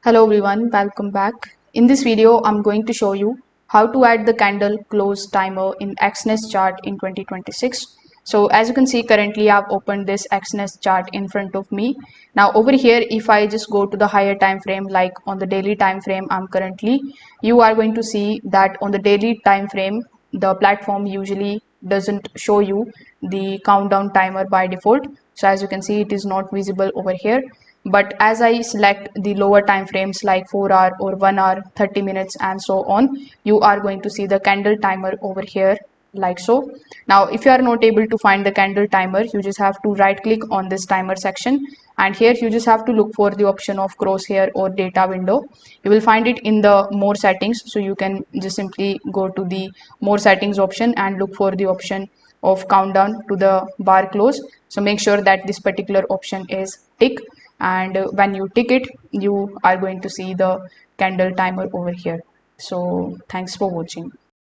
Hello everyone, welcome back. In this video, I'm going to show you how to add the candle close timer in Exness chart in 2026. So as you can see, currently I've opened this Exness chart in front of me. Now over here, if I just go to the higher time frame, like on the daily time frame I'm currently, you are going to see that on the daily time frame, the platform usually doesn't show you the countdown timer by default. So as you can see, it is not visible over here, but as I select the lower time frames like 4 hour or 1 hour, 30 minutes and so on, you are going to see the candle timer over here like so. Now if you are not able to find the candle timer, you just have to right click on this timer section, and here you just have to look for the option of crosshair or data window. You will find it in the more settings, so you can just simply go to the more settings option and look for the option of countdown to the bar close. So make sure that this particular option is tick, and when you tick it, you are going to see the candle timer over here. So thanks for watching.